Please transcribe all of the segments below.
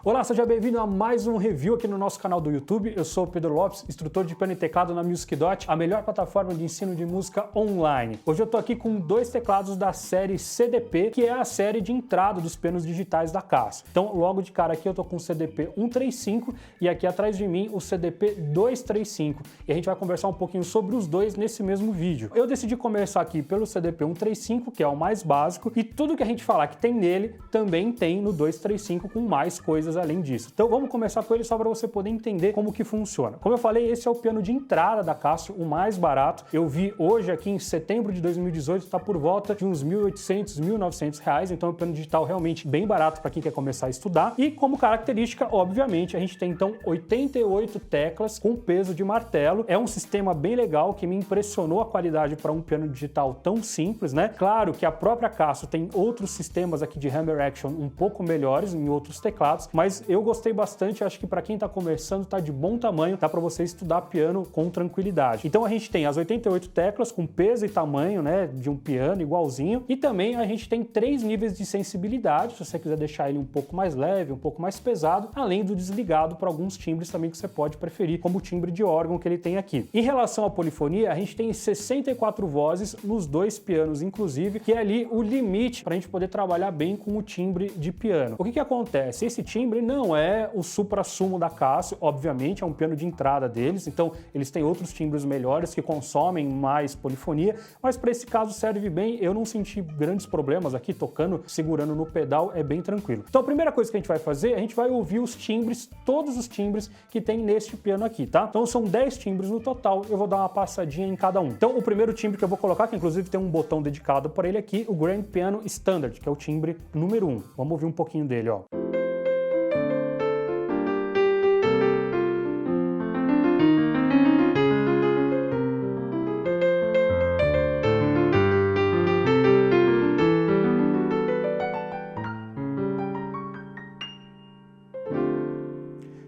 Olá, seja bem-vindo a mais um review aqui no nosso canal do YouTube. Eu sou o Pedro Lopes, instrutor de piano e teclado na Music.ly, a melhor plataforma de ensino de música online. Hoje eu tô aqui com dois teclados da série CDP, que é a série de entrada dos pianos digitais da Casio. Então, logo de cara aqui eu tô com o CDP 135 e aqui atrás de mim o CDP 235. E a gente vai conversar um pouquinho sobre os dois nesse mesmo vídeo. Eu decidi começar aqui pelo CDP 135, que é o mais básico, e tudo que a gente falar que tem nele também tem no 235 com mais coisas além disso. Então vamos começar com ele só para você poder entender como que funciona. Como eu falei, esse é o piano de entrada da Casio, o mais barato. Eu vi hoje aqui em setembro de 2018, está por volta de uns R$ 1.800, R$ 1.900, então é um piano digital realmente bem barato para quem quer começar a estudar. E como característica, obviamente, a gente tem então 88 teclas com peso de martelo. É um sistema bem legal que me impressionou a qualidade para um piano digital tão simples, né? Claro que a própria Casio tem outros sistemas aqui de hammer action um pouco melhores em outros teclados, mas eu gostei bastante, acho que para quem está começando está de bom tamanho, dá para você estudar piano com tranquilidade. Então a gente tem as 88 teclas com peso e tamanho, né, de um piano igualzinho, e também a gente tem 3 níveis de sensibilidade, se você quiser deixar ele um pouco mais leve, um pouco mais pesado, além do desligado para alguns timbres também que você pode preferir, como o timbre de órgão que ele tem aqui. Em relação à polifonia, a gente tem 64 vozes nos dois pianos, inclusive, que é ali o limite para a gente poder trabalhar bem com o timbre de piano. O que acontece? Esse timbre não é o suprassumo da Casio, obviamente, é um piano de entrada deles, então eles têm outros timbres melhores que consomem mais polifonia, mas para esse caso serve bem, eu não senti grandes problemas aqui, tocando, segurando no pedal, é bem tranquilo. Então a primeira coisa que a gente vai fazer, a gente vai ouvir os timbres, todos os timbres que tem neste piano aqui, tá? Então são 10 timbres no total, eu vou dar uma passadinha em cada um. Então o primeiro timbre que eu vou colocar, que inclusive tem um botão dedicado para ele aqui, o Grand Piano Standard, que é o timbre número 1. Vamos ouvir um pouquinho dele, ó.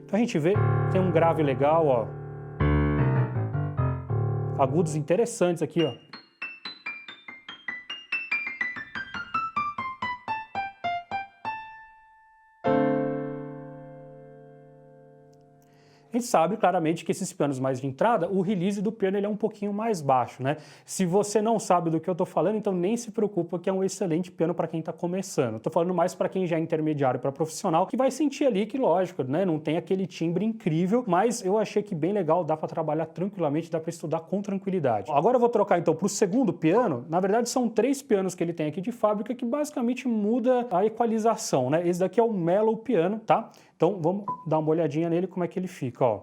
Então a gente vê, tem um grave legal, ó. Agudos interessantes aqui, ó. A gente sabe claramente que esses pianos mais de entrada, o release do piano ele é um pouquinho mais baixo, né? Se você não sabe do que eu tô falando, então nem se preocupa que é um excelente piano para quem tá começando. Eu tô falando mais para quem já é intermediário para profissional, que vai sentir ali que, lógico, né, não tem aquele timbre incrível, mas eu achei que bem legal, dá para trabalhar tranquilamente, dá para estudar com tranquilidade. Agora eu vou trocar então pro segundo piano. Na verdade são 3 pianos que ele tem aqui de fábrica que basicamente muda a equalização, né? Esse daqui é o Mellow Piano, tá? Então vamos dar uma olhadinha nele, como é que ele fica, ó.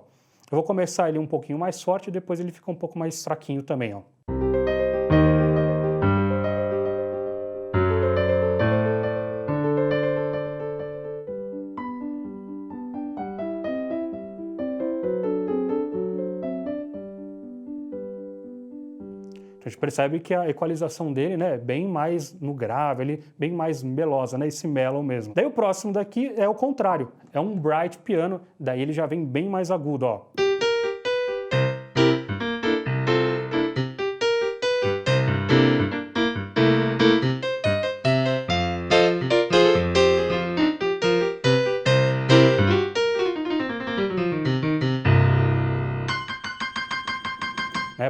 Eu vou começar ele um pouquinho mais forte e depois ele fica um pouco mais fraquinho também, ó. A gente percebe que a equalização dele, né, é bem mais no grave, ele bem mais melosa, né, esse mellow mesmo. Daí o próximo daqui é o contrário, é um bright piano, daí ele já vem bem mais agudo, ó.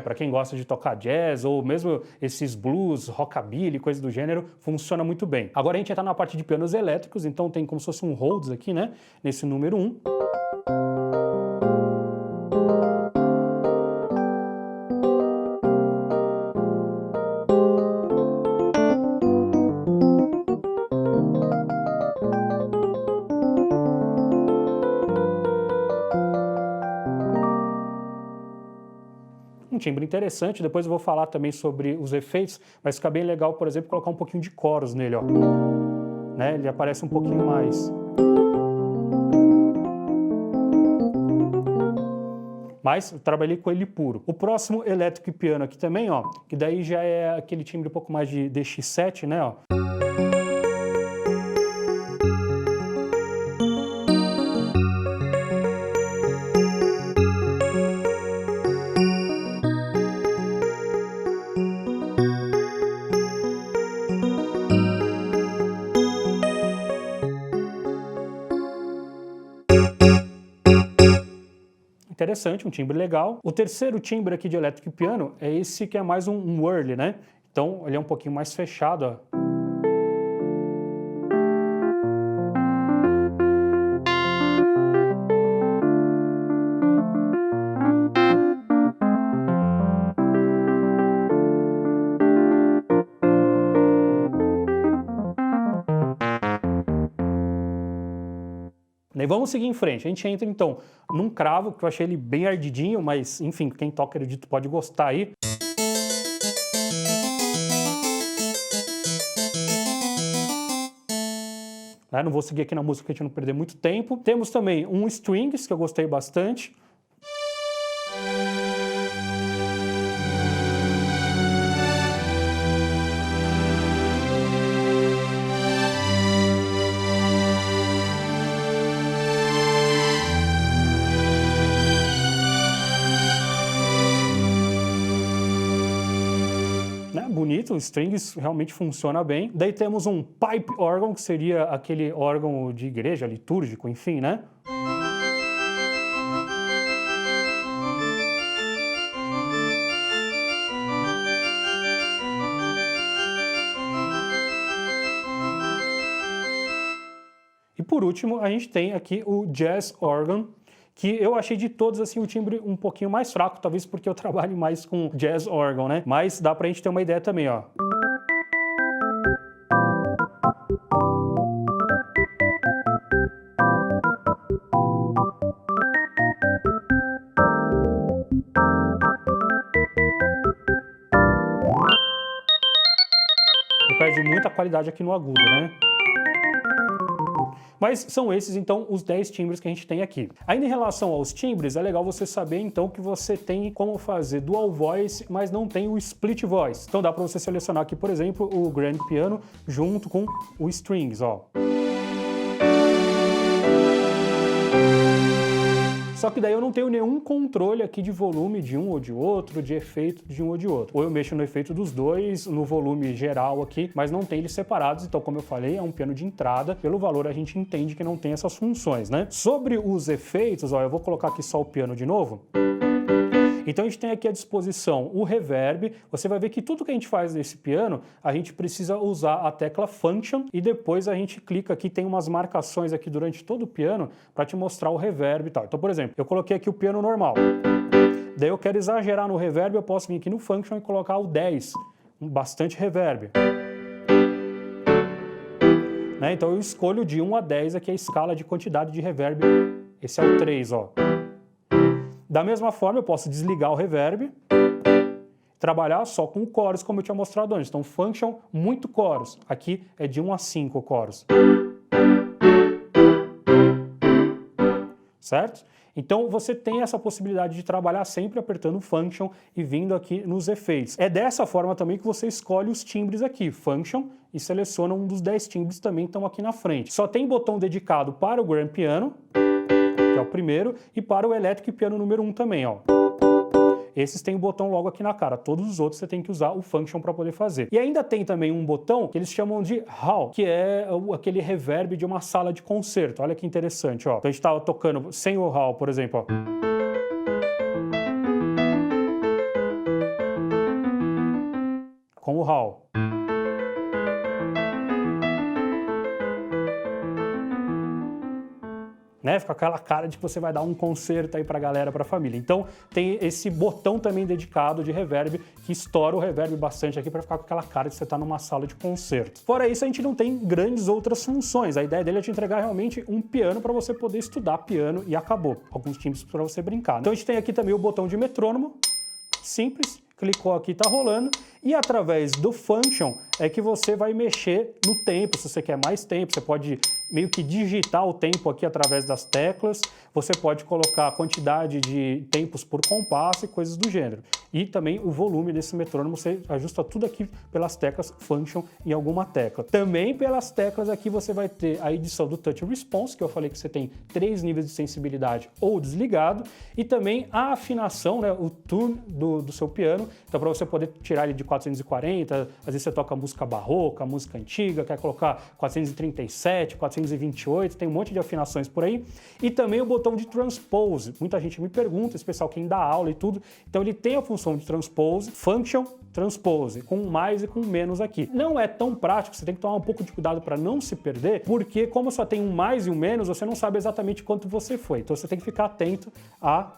Para quem gosta de tocar jazz ou mesmo esses blues, rockabilly, coisa do gênero, funciona muito bem. Agora a gente está na parte de pianos elétricos, então tem como se fosse um Rhodes aqui, né? Nesse número 1. Um timbre interessante, depois eu vou falar também sobre os efeitos, mas fica bem legal, por exemplo, colocar um pouquinho de coros nele, ó. Né? Ele aparece um pouquinho mais. Mas eu trabalhei com ele puro. O próximo elétrico e piano aqui também, ó, que daí já é aquele timbre um pouco mais de DX7, né, ó. Interessante, um timbre legal. O terceiro timbre aqui de electric piano é esse que é mais um whirly, né? Então ele é um pouquinho mais fechado, ó. Daí vamos seguir em frente. A gente entra então num cravo, que eu achei ele bem ardidinho, mas enfim, quem toca, acredito, pode gostar aí. Não vou seguir aqui na música para a gente não perder muito tempo. Temos também um strings, que eu gostei bastante. Bonito, o strings realmente funciona bem. Daí temos um pipe organ, que seria aquele órgão de igreja, litúrgico, enfim, né? E por último, a gente tem aqui o jazz organ, que eu achei de todos assim o timbre um pouquinho mais fraco, talvez porque eu trabalho mais com jazz organ, né? Mas dá pra gente ter uma ideia também, ó. Ele perde muita qualidade aqui no agudo, né? Mas são esses, então, os 10 timbres que a gente tem aqui. Ainda em relação aos timbres, é legal você saber, então, que você tem como fazer dual voice, mas não tem o split voice. Então dá para você selecionar aqui, por exemplo, o grand piano junto com o strings, ó. Só que daí eu não tenho nenhum controle aqui de volume de um ou de outro, de efeito de um ou de outro. Ou eu mexo no efeito dos dois, no volume geral aqui, mas não tem eles separados. Então, como eu falei, é um piano de entrada. Pelo valor, a gente entende que não tem essas funções, né? Sobre os efeitos, ó, eu vou colocar aqui só o piano de novo. Então a gente tem aqui à disposição o reverb. Você vai ver que tudo que a gente faz nesse piano, a gente precisa usar a tecla Function e depois a gente clica aqui, tem umas marcações aqui durante todo o piano para te mostrar o reverb e tal. Então, por exemplo, eu coloquei aqui o piano normal. Daí eu quero exagerar no reverb, eu posso vir aqui no Function e colocar o 10, bastante reverb. Né? Então eu escolho de 1 a 10 aqui a escala de quantidade de reverb. Esse é o 3, ó. Da mesma forma, eu posso desligar o reverb, trabalhar só com o chorus, como eu tinha mostrado antes. Então, function, muito chorus. Aqui é de 1 a 5 chorus. Certo? Então, você tem essa possibilidade de trabalhar sempre apertando function e vindo aqui nos efeitos. É dessa forma também que você escolhe os timbres aqui, function, e seleciona um dos 10 timbres também que estão aqui na frente. Só tem botão dedicado para o grand piano, que é o primeiro, e para o electric piano número 1 também, ó. Esses tem o botão logo aqui na cara, todos os outros você tem que usar o function para poder fazer. E ainda tem também um botão que eles chamam de hall, que é aquele reverb de uma sala de concerto. Olha que interessante, ó. Então a gente estava tocando sem o hall, por exemplo, ó. Com o hall. Né? Fica aquela cara de que você vai dar um concerto aí pra galera, pra família. Então tem esse botão também dedicado de reverb que estoura o reverb bastante aqui para ficar com aquela cara de você tá numa sala de concerto. Fora isso, a gente não tem grandes outras funções. A ideia dele é te entregar realmente um piano para você poder estudar piano e acabou. Alguns timbres para você brincar. Então a gente tem aqui também o botão de metrônomo, simples. Clicou aqui, tá rolando. E através do function é que você vai mexer no tempo. Se você quer mais tempo, você pode meio que digitar o tempo aqui através das teclas. Você pode colocar a quantidade de tempos por compasso e coisas do gênero. E também o volume desse metrônomo, você ajusta tudo aqui pelas teclas function em alguma tecla. Também pelas teclas aqui você vai ter a edição do touch response, que eu falei que você tem 3 níveis de sensibilidade ou desligado. E também a afinação, né, o tune do seu piano, piano, então para você poder tirar ele de 440, às vezes você toca música barroca, música antiga, quer colocar 437, 428, tem um monte de afinações por aí. E também o botão de transpose, muita gente me pergunta, especial quem dá aula e tudo, então ele tem a função de transpose, function, transpose, com mais e com menos aqui. Não é tão prático, você tem que tomar um pouco de cuidado para não se perder, porque como só tem um mais e um menos, você não sabe exatamente quanto você foi, então você tem que ficar atento a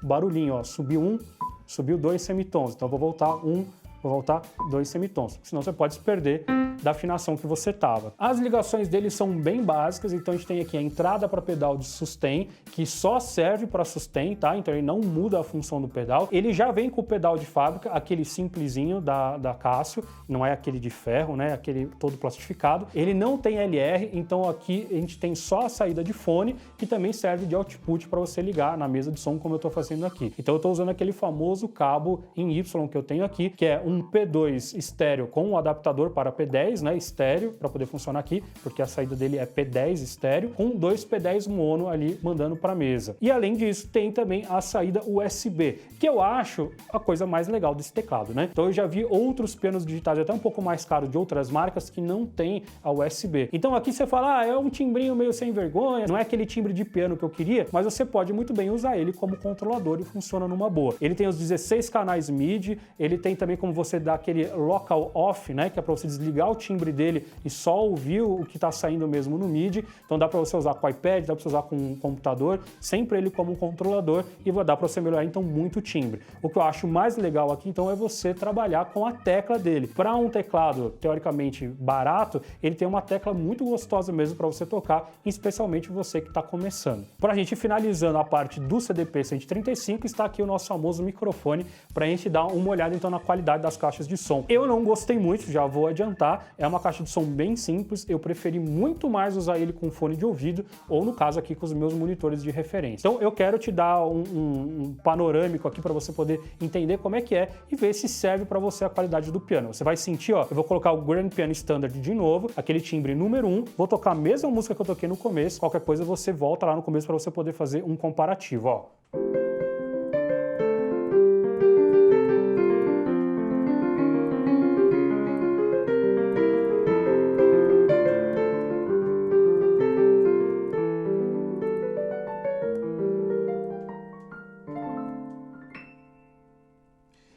barulhinho, ó, subiu 1, subiu 2 semitons, então vou voltar 1, vou voltar 2 semitons, senão você pode se perder da afinação que você estava. As ligações dele são bem básicas, então a gente tem aqui a entrada para pedal de sustain, que só serve para sustain, tá? Então ele não muda a função do pedal. Ele já vem com o pedal de fábrica, aquele simplesinho da Casio, não é aquele de ferro, né? Aquele todo plastificado. Ele não tem LR, então aqui a gente tem só a saída de fone, que também serve de output para você ligar na mesa de som, como eu estou fazendo aqui. Então eu estou usando aquele famoso cabo em Y que eu tenho aqui, que é um P2 estéreo com um adaptador para P10, né, estéreo, para poder funcionar aqui, porque a saída dele é P10 estéreo, com 2 P10 mono ali mandando para a mesa. E além disso, tem também a saída USB, que eu acho a coisa mais legal desse teclado, né? Então eu já vi outros pianos digitais até um pouco mais caros de outras marcas que não tem a USB. Então aqui você fala, ah, é um timbrinho meio sem vergonha, não é aquele timbre de piano que eu queria, mas você pode muito bem usar ele como controlador e funciona numa boa. Ele tem os 16 canais MIDI, ele tem também como você dar aquele local off, né, que é para você desligar o timbre dele e só ouvir o que está saindo mesmo no MIDI. Então dá para você usar com o iPad, dá para você usar com um computador, sempre ele como um controlador, e vai dar para você melhorar então muito o timbre. O que eu acho mais legal aqui então é você trabalhar com a tecla dele. Para um teclado teoricamente barato, ele tem uma tecla muito gostosa mesmo para você tocar, especialmente você que está começando. Para a gente finalizando a parte do CDP-135, está aqui o nosso famoso microfone para a gente dar uma olhada então na qualidade das caixas de som. Eu não gostei muito, já vou adiantar, é uma caixa de som bem simples, eu preferi muito mais usar ele com fone de ouvido, ou no caso aqui com os meus monitores de referência. Então eu quero te dar um panorâmico aqui para você poder entender como é que é e ver se serve para você a qualidade do piano. Você vai sentir, ó, eu vou colocar o Grand Piano Standard de novo, aquele timbre número 1, vou tocar a mesma música que eu toquei no começo, qualquer coisa você volta lá no começo para você poder fazer um comparativo, ó.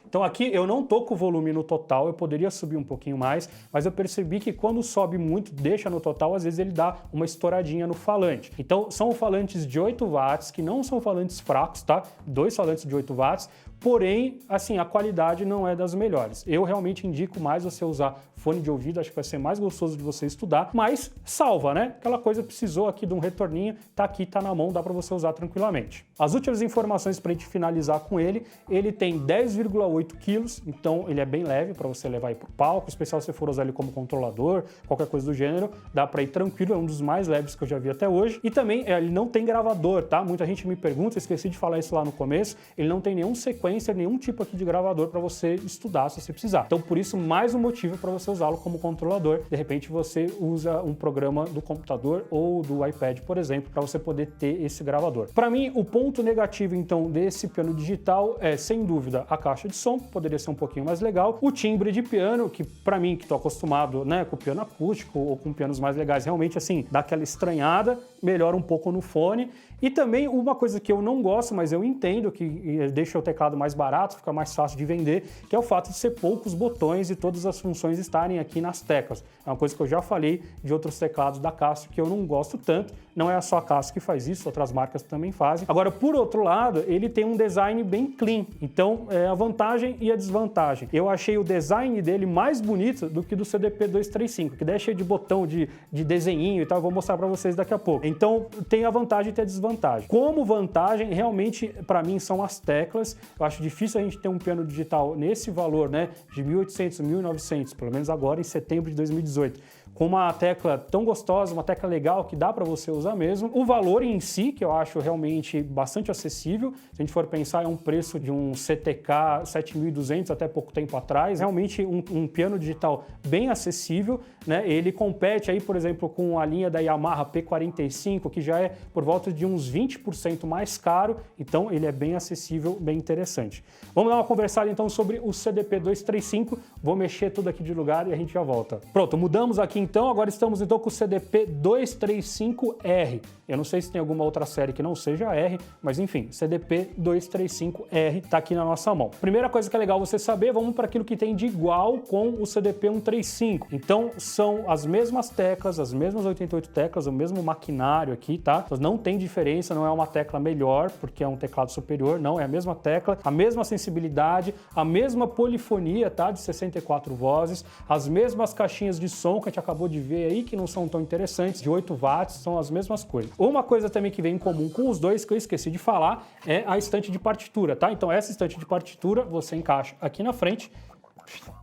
Então aqui eu não tô com o volume no total, eu poderia subir um pouquinho mais, mas eu percebi que quando sobe muito, deixa no total, às vezes ele dá uma estouradinha no falante. Então são falantes de 8 watts, que não são falantes fracos, tá? 2 falantes de 8 watts, porém, assim, a qualidade não é das melhores. Eu realmente indico mais você usar fone de ouvido, acho que vai ser mais gostoso de você estudar, mas salva, né? Aquela coisa precisou aqui de um retorninho, tá aqui, tá na mão, dá para você usar tranquilamente. As últimas informações para a gente finalizar com ele tem 10,8 quilos, então ele é bem leve para você levar aí pro palco, especial se você for usar ele como controlador, qualquer coisa do gênero, dá para ir tranquilo, é um dos mais leves que eu já vi até hoje. E também ele não tem gravador, tá? Muita gente me pergunta, esqueci de falar isso lá no começo, ele não tem nenhum sequência, nenhum tipo aqui de gravador para você estudar se você precisar. Então por isso mais um motivo para você usá-lo como controlador. De repente você usa um programa do computador ou do iPad, por exemplo, para você poder ter esse gravador. Para mim, o ponto negativo então desse piano digital é, sem dúvida, a caixa de som, poderia ser um pouquinho mais legal. O timbre de piano, que para mim, que tô acostumado, né, com piano acústico ou com pianos mais legais, realmente assim, dá aquela estranhada, melhora um pouco no fone. E também uma coisa que eu não gosto, mas eu entendo que deixa o teclado mais barato, fica mais fácil de vender, que é o fato de ser poucos botões e todas as funções estarem aqui nas teclas. É uma coisa que eu já falei de outros teclados da Casio que eu não gosto tanto. Não é só a Casio que faz isso, outras marcas também fazem. Agora, por outro lado, ele tem um design bem clean. Então, é a vantagem e a desvantagem. Eu achei o design dele mais bonito do que do CDP-235, que daí é cheio de botão, de desenhinho e tal. Eu vou mostrar para vocês daqui a pouco. Então, tem a vantagem e tem a desvantagem. Como vantagem, realmente, para mim, são as teclas. Eu acho difícil a gente ter um piano digital nesse valor, né, de 1.800, 1.900, pelo menos agora em setembro de 2018. com uma tecla tão gostosa, uma tecla legal que dá para você usar mesmo. O valor em si, que eu acho realmente bastante acessível, se a gente for pensar, é um preço de um CTK 7200 até pouco tempo atrás, realmente um piano digital bem acessível, né? Ele compete aí, por exemplo, com a linha da Yamaha P45, que já é por volta de uns 20% mais caro, então ele é bem acessível, bem interessante. Vamos dar uma conversada então sobre o CDP-235, vou mexer tudo aqui de lugar e a gente já volta. Pronto, mudamos aqui então, agora estamos então com o CDP-235R. Eu não sei se tem alguma outra série que não seja R, mas enfim, CDP-235R está aqui na nossa mão. Primeira coisa que é legal você saber, vamos para aquilo que tem de igual com o CDP-135. Então são as mesmas teclas, as mesmas 88 teclas, o mesmo maquinário aqui, tá? Então, não tem diferença, não é uma tecla melhor, porque é um teclado superior, não, é a mesma tecla, a mesma sensibilidade, a mesma polifonia, tá? De 64 vozes, as mesmas caixinhas de som que a gente acabou de ver aí, que não são tão interessantes, de 8 watts, são as mesmas coisas. Uma coisa também que vem em comum com os dois, que eu esqueci de falar, é a estante de partitura, tá? Então essa estante de partitura você encaixa aqui na frente,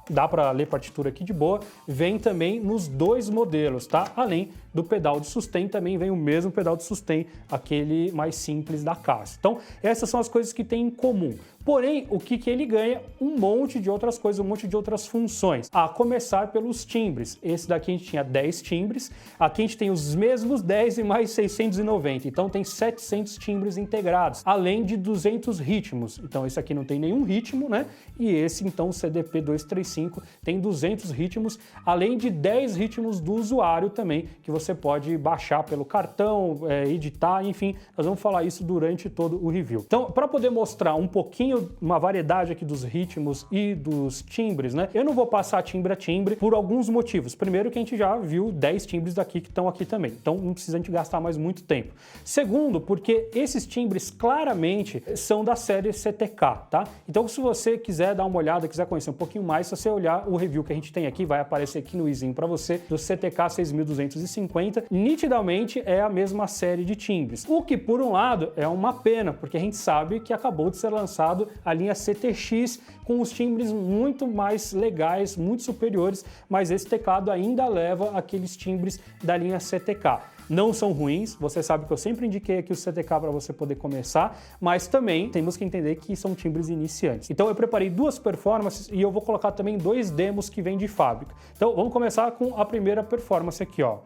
dá para ler partitura aqui de boa, vem também nos dois modelos, tá? Além do pedal de sustain, também vem o mesmo pedal de sustain, aquele mais simples da Casio. Então, essas são as coisas que tem em comum. Porém, o que ele ganha? Um monte de outras coisas, um monte de outras funções. A começar pelos timbres. Esse daqui a gente tinha 10 timbres, aqui a gente tem os mesmos 10 e mais 690, então tem 700 timbres integrados, além de 200 ritmos. Então esse aqui não tem nenhum ritmo, né? E esse, então, o CDP-235 tem 200 ritmos, além de 10 ritmos do usuário também, que você pode baixar pelo cartão, editar, enfim, nós vamos falar isso durante todo o review. Então, para poder mostrar um pouquinho, uma variedade aqui dos ritmos e dos timbres, né? Eu não vou passar timbre a timbre por alguns motivos. Primeiro que a gente já viu 10 timbres daqui que estão aqui também, então não precisa a gente gastar mais muito tempo. Segundo, porque esses timbres claramente são da série CTK, tá? Então, se você quiser dar uma olhada, quiser conhecer um pouquinho mais, se você olhar o review que a gente tem aqui, vai aparecer aqui no izinho para você, do CTK 6250, nitidamente é a mesma série de timbres. O que, por um lado, é uma pena, porque a gente sabe que acabou de ser lançado a linha CTX com os timbres muito mais legais, muito superiores, mas esse teclado ainda leva aqueles timbres da linha CTK. Não são ruins, você sabe que eu sempre indiquei aqui o CTK para você poder começar, mas também temos que entender que são timbres iniciantes. Então eu preparei duas performances e eu vou colocar também dois demos que vêm de fábrica. Então vamos começar com a primeira performance aqui, ó.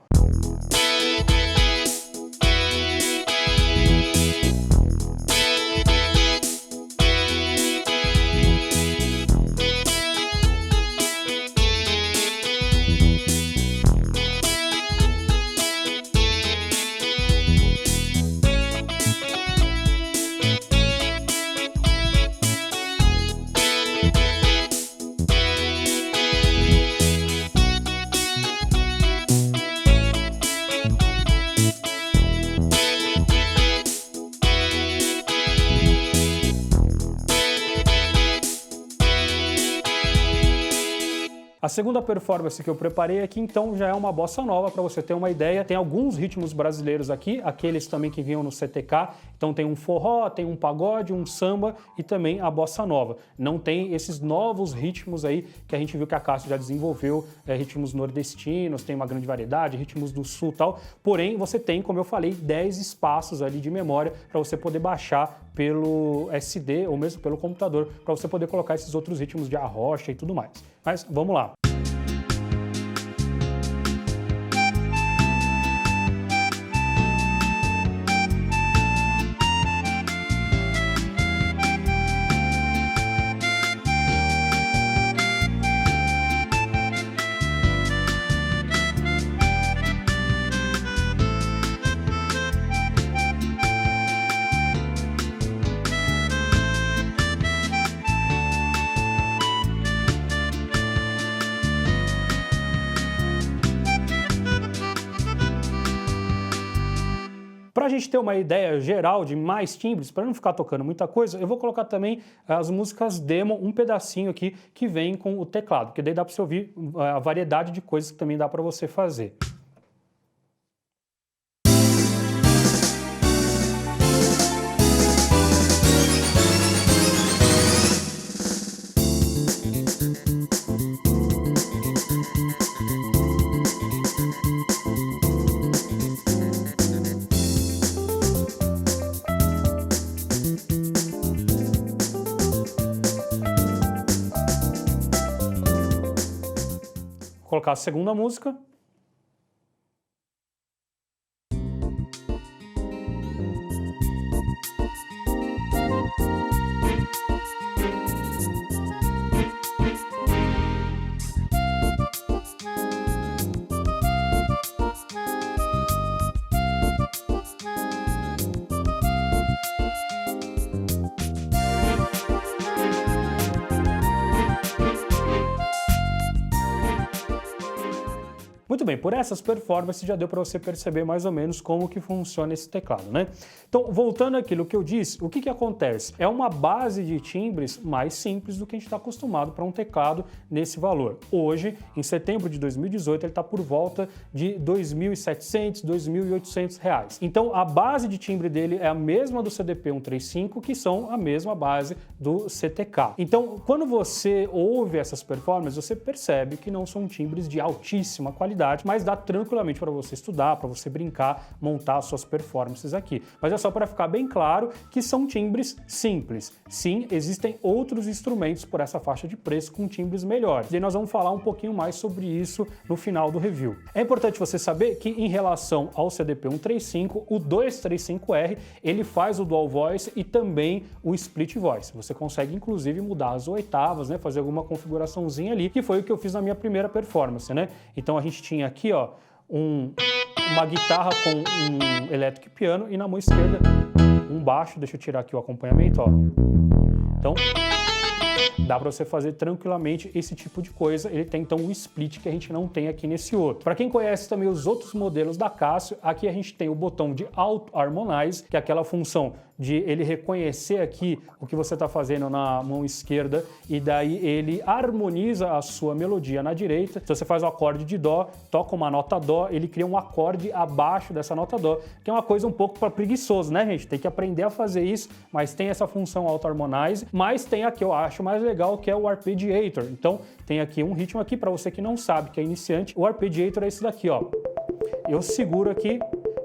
A segunda performance que eu preparei aqui, então, já é uma bossa nova, para você ter uma ideia. Tem alguns ritmos brasileiros aqui, aqueles também que vinham no CTK. Então tem um forró, tem um pagode, um samba e também a bossa nova. Não tem esses novos ritmos aí que a gente viu que a Casio já desenvolveu, ritmos nordestinos, tem uma grande variedade, ritmos do sul e tal. Porém, você tem, como eu falei, 10 espaços ali de memória para você poder baixar pelo SD ou mesmo pelo computador, para você poder colocar esses outros ritmos de arrocha e tudo mais. Mas vamos lá. Para a gente ter uma ideia geral de mais timbres, para não ficar tocando muita coisa, eu vou colocar também as músicas demo, um pedacinho aqui que vem com o teclado, porque daí dá para você ouvir a variedade de coisas que também dá para você fazer. colocar a segunda música. Muito bem, por essas performances já deu para você perceber mais ou menos como que funciona esse teclado, né? Então, voltando àquilo que eu disse, o que que acontece? É uma base de timbres mais simples do que a gente está acostumado para um teclado nesse valor. Hoje, em setembro de 2018, ele está por volta de R$ 2.700, R$ 2.800. Então, a base de timbre dele é a mesma do CDP 135, que são a mesma base do CTK. Então, quando você ouve essas performances, você percebe que não são timbres de altíssima qualidade, mas dá tranquilamente para você estudar, para você brincar, montar suas performances aqui. Mas é só para ficar bem claro que são timbres simples. Sim, existem outros instrumentos por essa faixa de preço com timbres melhores. E nós vamos falar um pouquinho mais sobre isso no final do review. É importante você saber que em relação ao CDP 135, o 235R, ele faz o Dual Voice e também o Split Voice. Você consegue inclusive mudar as oitavas, né, fazer alguma configuraçãozinha ali, que foi o que eu fiz na minha primeira performance, né? Então a gente tinha aqui, ó, uma guitarra com um electric piano e na mão esquerda um baixo. Deixa eu tirar aqui o acompanhamento, ó. Então, dá para você fazer tranquilamente esse tipo de coisa. Ele tem então um split que a gente não tem aqui nesse outro. Para quem conhece também os outros modelos da Casio, aqui a gente tem o botão de Auto Harmonize, que é aquela função de ele reconhecer aqui o que você está fazendo na mão esquerda e daí ele harmoniza a sua melodia na direita. Se você faz o acorde de Dó, toca uma nota Dó, ele cria um acorde abaixo dessa nota Dó, que é uma coisa um pouco para preguiçoso, né, gente? Tem que aprender a fazer isso, mas tem essa função Auto Harmonize, mas tem a que eu acho mais legal, que é o Arpeggiator. Então, tem aqui um ritmo aqui para você que não sabe, que é iniciante. O Arpeggiator é esse daqui, ó. Eu seguro aqui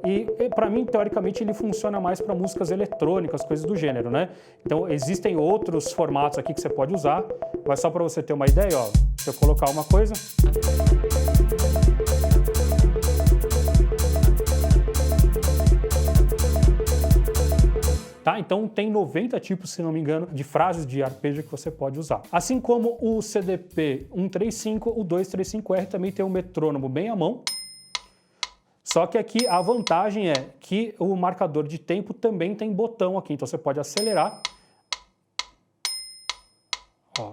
e para mim, teoricamente, ele funciona mais para músicas eletrônicas, coisas do gênero, né? Então, existem outros formatos aqui que você pode usar, mas só para você ter uma ideia, ó, se eu colocar uma coisa... Tá? Então tem 90 tipos, se não me engano, de frases de arpejo que você pode usar. Assim como o CDP 135, o 235R também tem um metrônomo bem à mão. Só que aqui a vantagem é que o marcador de tempo também tem botão aqui, então você pode acelerar, ó,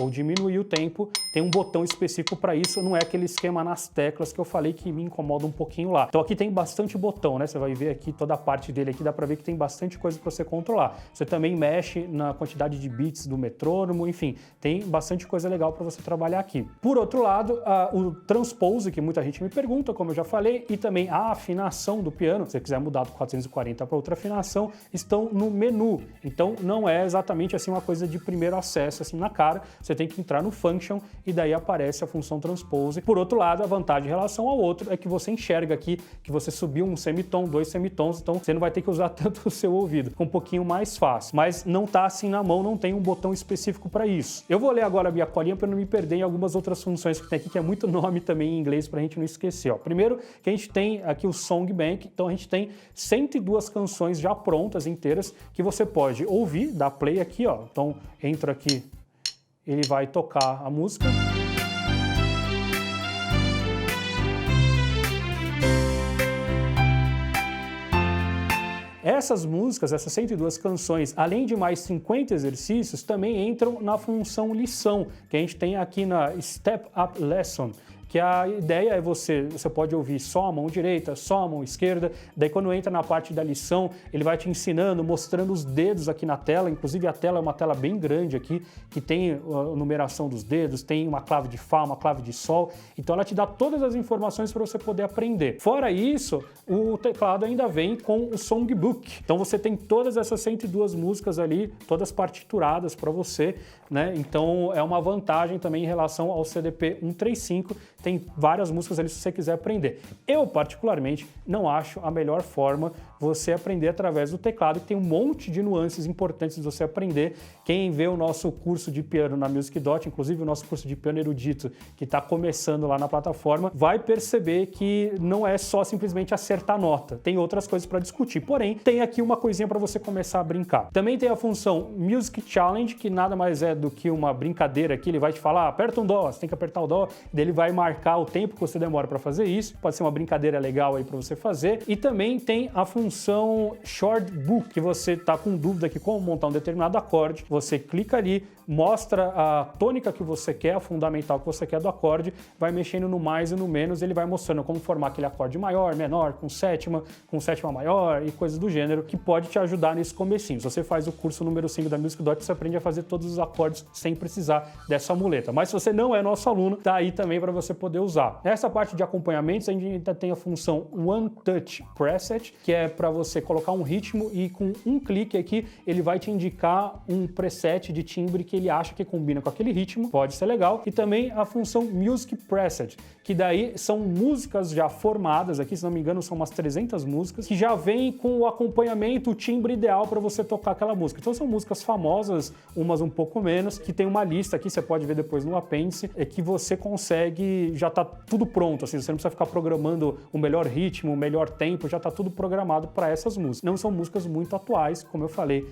ou diminuir o tempo, tem um botão específico para isso, não é aquele esquema nas teclas que eu falei que me incomoda um pouquinho lá. Então aqui tem bastante botão, né? Você vai ver aqui toda a parte dele aqui, dá para ver que tem bastante coisa para você controlar. Você também mexe na quantidade de beats do metrônomo, enfim, tem bastante coisa legal para você trabalhar aqui. Por outro lado, o transpose, que muita gente me pergunta, como eu já falei, e também a afinação do piano, se você quiser mudar do 440 para outra afinação, estão no menu. Então não é exatamente assim uma coisa de primeiro acesso assim na cara. Você tem que entrar no Function e daí aparece a função Transpose. Por outro lado, a vantagem em relação ao outro é que você enxerga aqui que você subiu um semitom, 2 semitons, então você não vai ter que usar tanto o seu ouvido. Fica um pouquinho mais fácil, mas não tá assim na mão, não tem um botão específico para isso. Eu vou ler agora a minha colinha para não me perder em algumas outras funções que tem aqui, que é muito nome também em inglês para a gente não esquecer. Ó. Primeiro, que a gente tem aqui o Song Bank, então a gente tem 102 canções já prontas, inteiras, que você pode ouvir, dar play aqui, ó. Então, entra aqui, ele vai tocar a música. Essas músicas, essas 102 canções, além de mais 50 exercícios, também entram na função lição, que a gente tem aqui na Step Up Lesson, que a ideia é você pode ouvir só a mão direita, só a mão esquerda, daí quando entra na parte da lição, ele vai te ensinando, mostrando os dedos aqui na tela, inclusive a tela é uma tela bem grande aqui, que tem a numeração dos dedos, tem uma clave de Fá, uma clave de Sol, então ela te dá todas as informações para você poder aprender. Fora isso, o teclado ainda vem com o Songbook, então você tem todas essas 102 músicas ali, todas partituradas para você, né? Então é uma vantagem também em relação ao CDP 135, tem várias músicas ali se você quiser aprender. Eu, particularmente, não acho a melhor forma você aprender através do teclado, que tem um monte de nuances importantes de você aprender. Quem vê o nosso curso de piano na Music Dot, inclusive o nosso curso de piano erudito, que está começando lá na plataforma, vai perceber que não é só simplesmente acertar nota. Tem outras coisas para discutir. Porém, tem aqui uma coisinha para você começar a brincar. Também tem a função Music Challenge, que nada mais é do que uma brincadeira aqui. Ele vai te falar, aperta um dó, você tem que apertar o dó, daí ele vai marcar o tempo que você demora para fazer isso. Pode ser uma brincadeira legal aí para você fazer. E também tem a função Short Book, que você tá com dúvida aqui como montar um determinado acorde, você clica ali, mostra a tônica que você quer, a fundamental que você quer do acorde, vai mexendo no mais e no menos, ele vai mostrando como formar aquele acorde maior, menor, com sétima maior e coisas do gênero, que pode te ajudar nesse comecinho. Se você faz o curso número 5 da Music Dot, você aprende a fazer todos os acordes sem precisar dessa muleta. Mas se você não é nosso aluno, tá aí também para você poder usar. Nessa parte de acompanhamentos, a gente ainda tem a função One Touch Preset, que é para você colocar um ritmo e com um clique aqui, ele vai te indicar um preset de timbre que ele acha que combina com aquele ritmo, pode ser legal. E também a função Music Preset, que daí são músicas já formadas aqui, se não me engano são umas 300 músicas, que já vem com o acompanhamento, o timbre ideal para você tocar aquela música. Então são músicas famosas, umas um pouco menos, que tem uma lista aqui, você pode ver depois no apêndice, é que você consegue, já tá tudo pronto, assim, você não precisa ficar programando o melhor ritmo, o melhor tempo, já tá tudo programado para essas músicas. Não são músicas muito atuais, como eu falei,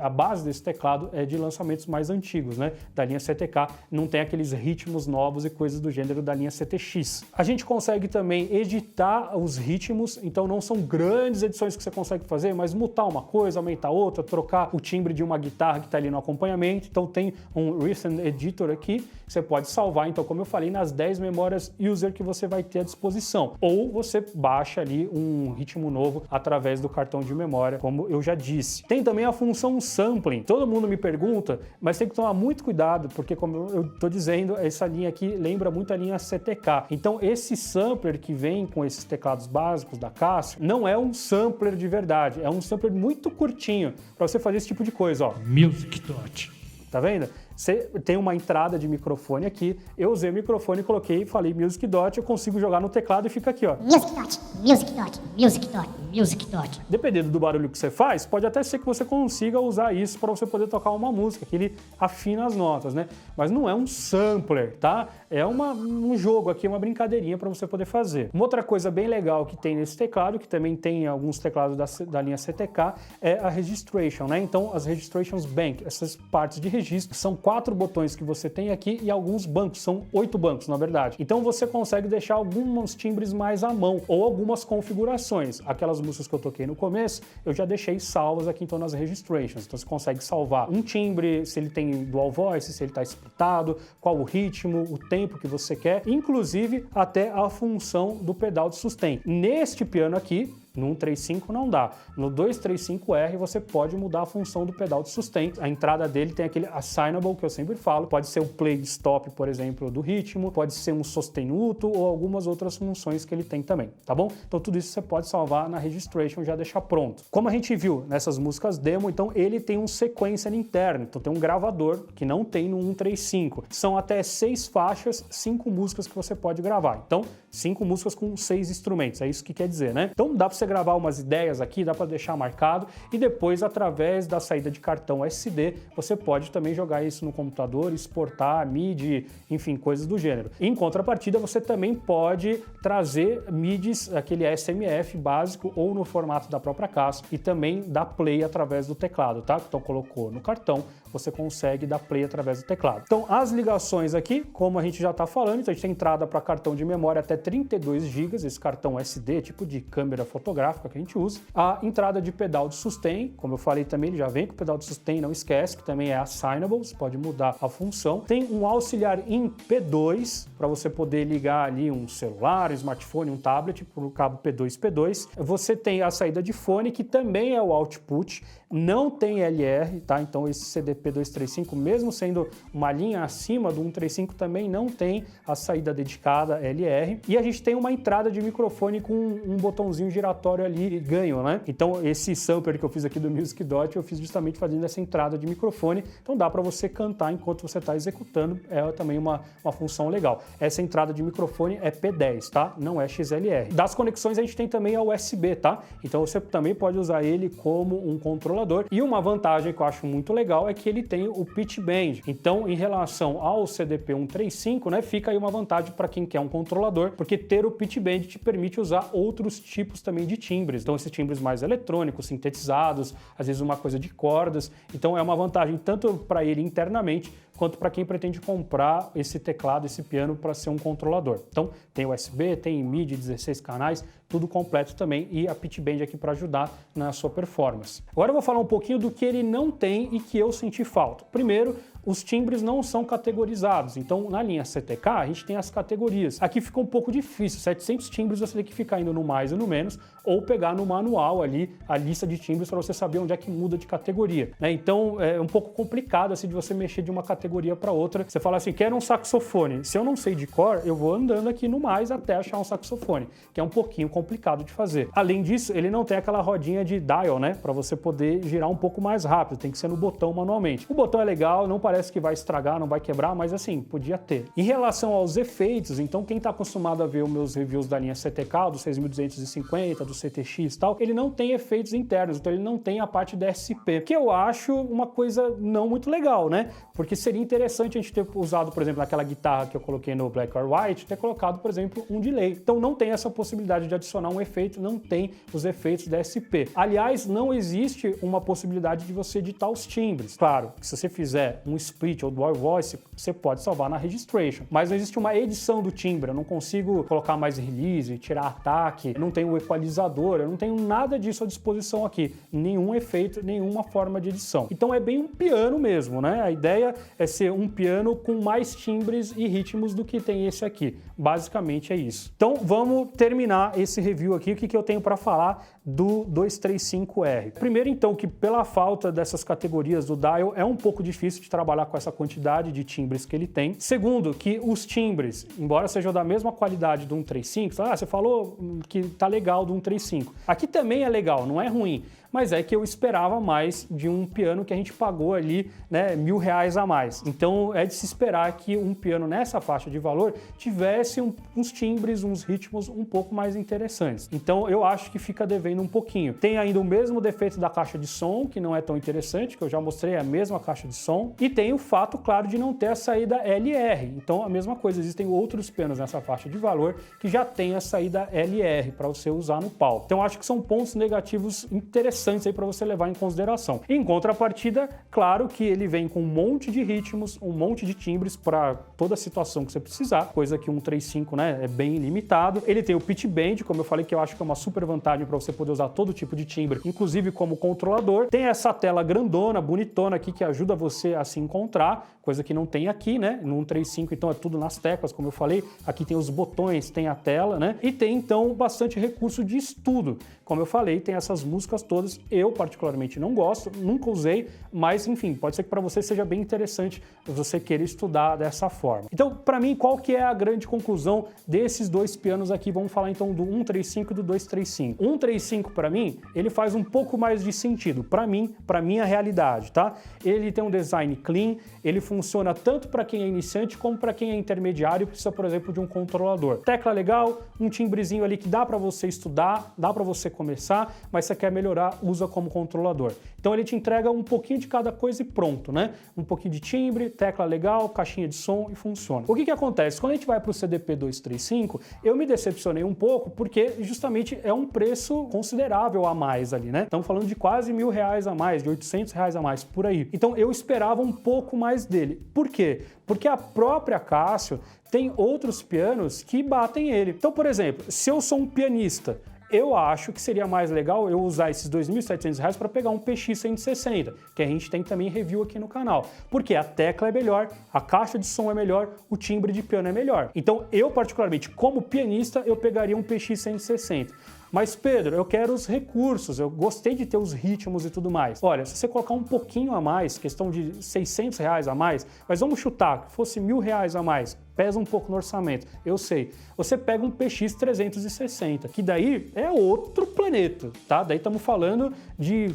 a base desse teclado é de lançamentos mais antigos, né? Da linha CTK, não tem aqueles ritmos novos e coisas do gênero da linha CTX. A gente consegue também editar os ritmos, então não são grandes edições que você consegue fazer, mas mutar uma coisa, aumentar outra, trocar o timbre de uma guitarra que está ali no acompanhamento. Então tem um Recent Editor aqui, você pode salvar, então como eu falei, nas 10 memórias user que você vai ter à disposição. Ou você baixa ali um ritmo novo através do cartão de memória, como eu já disse. Tem também a função Sampling. Todo mundo me pergunta, mas tem que tomar muito cuidado, porque como eu estou dizendo, essa linha aqui lembra muito a linha CTK. Então esse sampler que vem com esses teclados básicos da Casio não é um sampler de verdade, é um sampler muito curtinho para você fazer esse tipo de coisa, ó. Music Dot. Tá vendo? Você tem uma entrada de microfone aqui, eu usei o microfone, coloquei, falei Music Dot, eu consigo jogar no teclado e fica aqui, ó. Music Dot, Music Dot, Music Dot, Music Dot. Dependendo do barulho que você faz, pode até ser que você consiga usar isso para você poder tocar uma música, que ele afina as notas, né? Mas não é um sampler, tá? É um jogo aqui, uma brincadeirinha para você poder fazer. Uma outra coisa bem legal que tem nesse teclado, que também tem em alguns teclados da linha CTK, é a Registration, né? Então, as Registrations Bank, essas partes de registro, são 4 botões que você tem aqui e alguns bancos, são 8 bancos na verdade. Então você consegue deixar alguns timbres mais à mão ou algumas configurações. Aquelas músicas que eu toquei no começo, eu já deixei salvas aqui então nas registrations. Então você consegue salvar um timbre, se ele tem dual voice, se ele está splitado, qual o ritmo, o tempo que você quer, inclusive até a função do pedal de sustain. Neste piano aqui, no 135 não dá. No 235R você pode mudar a função do pedal de sustain. A entrada dele tem aquele assignable que eu sempre falo. Pode ser o play stop, por exemplo, do ritmo. Pode ser um sostenuto ou algumas outras funções que ele tem também, tá bom? Então tudo isso você pode salvar na registration e já deixar pronto. Como a gente viu nessas músicas demo, então ele tem um sequencer interno. Então tem um gravador que não tem no 135. São até 6 faixas, 5 músicas que você pode gravar. Então 5 músicas com 6 instrumentos. É isso que quer dizer, né? Então dá pra você gravar umas ideias aqui, dá para deixar marcado e depois através da saída de cartão SD você pode também jogar isso no computador, exportar MIDI, enfim, coisas do gênero. Em contrapartida você também pode trazer MIDIs, aquele SMF básico ou no formato da própria Casio e também dar play através do teclado, tá? Então colocou no cartão, você consegue dar play através do teclado. Então as ligações aqui, como a gente já está falando, então a gente tem entrada para cartão de memória até 32 GB, esse cartão SD, tipo de câmera fotográfica que a gente usa. A entrada de pedal de sustain, como eu falei também, ele já vem com o pedal de sustain, não esquece, que também é assignable, você pode mudar a função. Tem um auxiliar em P2, para você poder ligar ali um celular, um smartphone, um tablet, por cabo P2. Você tem a saída de fone, que também é o output, não tem LR, tá? Então esse CDP235, mesmo sendo uma linha acima do 135, também não tem a saída dedicada LR. E a gente tem uma entrada de microfone com um botãozinho giratório aleatório ali e ganho, né? Então esse sampler que eu fiz aqui do Music Dot, eu fiz justamente fazendo essa entrada de microfone, então dá para você cantar enquanto você está executando, é também uma função legal. Essa entrada de microfone é P10, tá? Não é XLR. Das conexões a gente tem também a USB, tá? Então você também pode usar ele como um controlador. E uma vantagem que eu acho muito legal é que ele tem o pitch bend. Então, em relação ao CDP-135, né, fica aí uma vantagem para quem quer um controlador, porque ter o pitch bend te permite usar outros tipos também de timbres. Então, esses timbres mais eletrônicos, sintetizados, às vezes uma coisa de cordas. Então, é uma vantagem tanto para ele internamente, quanto para quem pretende comprar esse teclado, esse piano para ser um controlador. Então, tem USB, tem MIDI, 16 canais, tudo completo também, e a pitch bend aqui para ajudar na sua performance. Agora eu vou falar um pouquinho do que ele não tem e que eu senti falta. Primeiro, os timbres não são categorizados, então na linha CTK a gente tem as categorias. Aqui fica um pouco difícil, 700 timbres você tem que ficar indo no mais e no menos, ou pegar no manual ali a lista de timbres para você saber onde é que muda de categoria, né? Então é um pouco complicado assim de você mexer de uma categoria para outra. Você fala assim, quero um saxofone, se eu não sei de cor, eu vou andando aqui no mais até achar um saxofone, que é um pouquinho complicado de fazer. Além disso, ele não tem aquela rodinha de dial, né, para você poder girar um pouco mais rápido, tem que ser no botão manualmente. O botão é legal, não parece que vai estragar, não vai quebrar, mas assim, podia ter. Em relação aos efeitos, então quem está acostumado a ver os meus reviews da linha CTK, do 6250, do CTX e tal, ele não tem efeitos internos, então ele não tem a parte DSP, que eu acho uma coisa não muito legal, né? Porque seria interessante a gente ter usado, por exemplo, naquela guitarra que eu coloquei no Black or White, ter colocado, por exemplo, um delay. Então não tem essa possibilidade de adicionar um efeito, não tem os efeitos DSP. Aliás, não existe uma possibilidade de você editar os timbres. Claro, que se você fizer um split ou dual voice, você pode salvar na registration, mas não existe uma edição do timbre, eu não consigo colocar mais release, tirar ataque, não tenho o equalizador, eu não tenho nada disso à disposição aqui, nenhum efeito, nenhuma forma de edição. Então é bem um piano mesmo, né? A ideia é ser um piano com mais timbres e ritmos do que tem esse aqui. Basicamente é isso. Então vamos terminar esse review aqui, o que eu tenho para falar do 235R. Primeiro então que pela falta dessas categorias do dial é um pouco difícil de trabalhar com essa quantidade de timbres que ele tem. Segundo, que os timbres, embora sejam da mesma qualidade do 135, você falou que tá legal do 135. Aqui também é legal, não é ruim, mas é que eu esperava mais de um piano que a gente pagou ali, né, R$1.000 a mais. Então é de se esperar que um piano nessa faixa de valor tivesse uns timbres, uns ritmos um pouco mais interessantes. Então eu acho que fica devendo um pouquinho. Tem ainda o mesmo defeito da caixa de som, que não é tão interessante, que eu já mostrei, é a mesma caixa de som. E tem o fato, claro, de não ter a saída LR. Então a mesma coisa, existem outros pianos nessa faixa de valor que já tem a saída LR para você usar no palco. Então acho que são pontos negativos interessantes aí para você levar em consideração. Em contrapartida, claro que ele vem com um monte de ritmos, um monte de timbres para toda a situação que você precisar, coisa que o 135, né, é bem limitado. Ele tem o pitch bend, como eu falei, que eu acho que é uma super vantagem para você poder usar todo tipo de timbre, inclusive como controlador. Tem essa tela grandona, bonitona aqui, que ajuda você a se encontrar, coisa que não tem aqui, né? No 135, então, é tudo nas teclas, como eu falei. Aqui tem os botões, tem a tela, né? E tem, então, bastante recurso de estudo. Como eu falei, tem essas músicas todas. Eu, particularmente, não gosto, nunca usei, mas, enfim, pode ser que para você seja bem interessante você querer estudar dessa forma. Então, para mim, qual que é a grande conclusão desses dois pianos aqui? Vamos falar, então, do 135 e do 235. O 135, para mim, ele faz um pouco mais de sentido, para mim, para minha realidade, tá? Ele tem um design clean, ele funciona tanto para quem é iniciante como para quem é intermediário e precisa, por exemplo, de um controlador. Tecla legal, um timbrezinho ali que dá para você estudar, dá para você começar, mas você quer melhorar, usa como controlador. Então ele te entrega um pouquinho de cada coisa e pronto, né? Um pouquinho de timbre, tecla legal, caixinha de som e funciona. O que acontece? Quando a gente vai para o CDP 235, eu me decepcionei um pouco porque justamente é um preço considerável a mais ali, né? Estamos falando de quase R$1.000 a mais, de R$800 a mais, por aí. Então eu esperava um pouco mais dele. Por quê? Porque a própria Casio tem outros pianos que batem ele. Então, por exemplo, se eu sou um pianista, eu acho que seria mais legal eu usar esses R$2.700 para pegar um PX160, que a gente tem também review aqui no canal. Porque a tecla é melhor, a caixa de som é melhor, o timbre de piano é melhor. Então eu, particularmente, como pianista, eu pegaria um PX160. Mas, Pedro, eu quero os recursos, eu gostei de ter os ritmos e tudo mais. Olha, se você colocar um pouquinho a mais, questão de R$600 a mais, mas vamos chutar, que fosse R$1.000 a mais, pesa um pouco no orçamento, eu sei. Você pega um PX 360, que daí é outro planeta, tá? Daí estamos falando de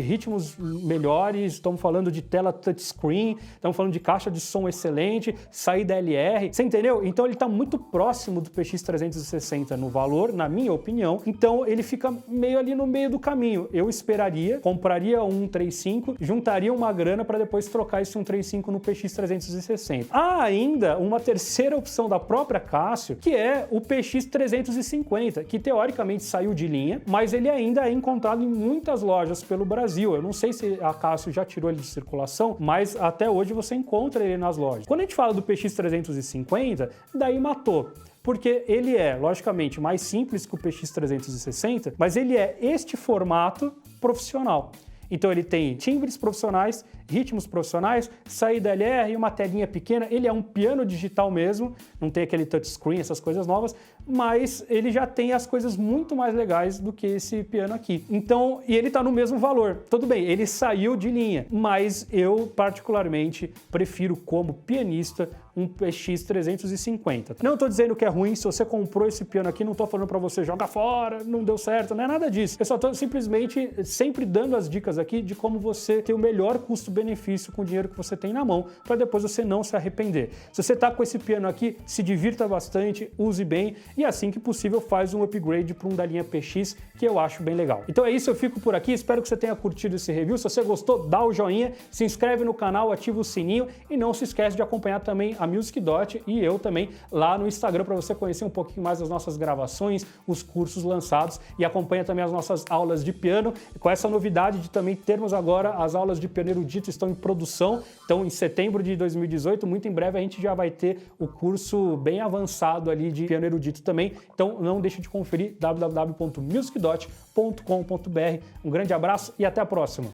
ritmos melhores, estamos falando de tela touchscreen, estamos falando de caixa de som excelente, saída LR, você entendeu? Então ele está muito próximo do PX 360 no valor, na minha opinião, então ele fica meio ali no meio do caminho. Eu esperaria, compraria um 135, juntaria uma grana para depois trocar esse 135 no PX 360. Há ainda uma terceira opção da própria Casio, que é o PX 350, que teoricamente saiu de linha, mas ele ainda é encontrado em muitas lojas pelo Brasil. Eu não sei se a Casio já tirou ele de circulação, mas até hoje você encontra ele nas lojas. Quando a gente fala do PX 350, daí matou. Porque ele é, logicamente, mais simples que o PX 360, mas ele é este formato profissional. Então ele tem timbres profissionais, ritmos profissionais, saída LR e uma telinha pequena. Ele é um piano digital mesmo, não tem aquele touchscreen, essas coisas novas, mas ele já tem as coisas muito mais legais do que esse piano aqui. Então, e ele tá no mesmo valor. Tudo bem, ele saiu de linha, mas eu particularmente prefiro como pianista um PX 350. Não tô dizendo que é ruim, se você comprou esse piano aqui, não tô falando para você jogar fora, não deu certo, não é nada disso. Eu só tô simplesmente sempre dando as dicas aqui de como você ter o melhor custo-benefício com o dinheiro que você tem na mão, para depois você não se arrepender. Se você tá com esse piano aqui, se divirta bastante, use bem e assim que possível faz um upgrade para um da linha PX, que eu acho bem legal. Então é isso, eu fico por aqui, espero que você tenha curtido esse review. Se você gostou, dá o joinha, se inscreve no canal, ativa o sininho e não se esquece de acompanhar também a Music Dot e eu também lá no Instagram para você conhecer um pouquinho mais das nossas gravações, os cursos lançados e acompanha também as nossas aulas de piano, com essa novidade de também termos agora as aulas de piano erudito estão em produção, então em setembro de 2018, muito em breve a gente já vai ter o curso bem avançado ali de piano erudito também, então não deixe de conferir www.musicdot.com.br. Um grande abraço e até a próxima!